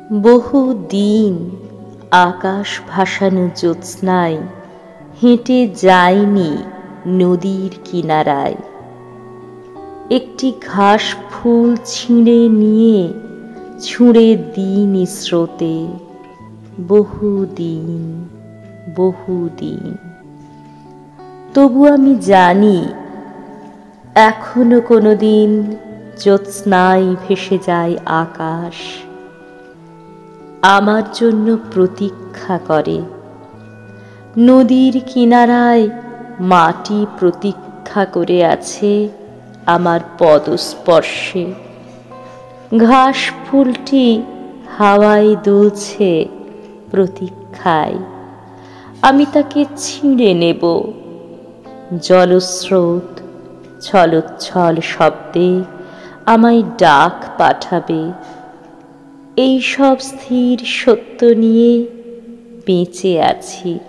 বহুদিন আকাশ ভাসানো জ্যোৎস্নায় হেঁটে যায়নি নদীর কিনারায়। একটি ঘাস ফুল ছিঁড়ে নিয়ে ছুঁড়ে দিইনি স্রোতে। বহুদিন বহুদিন। তবু আমি জানি এখনো কোনোদিন জ্যোৎস্নায় ভেসে যায় আকাশ, আমার জন্য প্রতীক্ষা করে। নদীর কিনারায় মাটি প্রতীক্ষা করে আছে আমার পদস্পর্শে। ঘাস ফুলটি হাওয়ায় দুলছে প্রতীক্ষায়, আমি তাকে ছিঁড়ে নেব। জলস্রোত ছলোচ্ছল শব্দে আমায় ডাক পাঠাবে। এই সব স্থির সত্য নিয়ে বেঁচে আছি।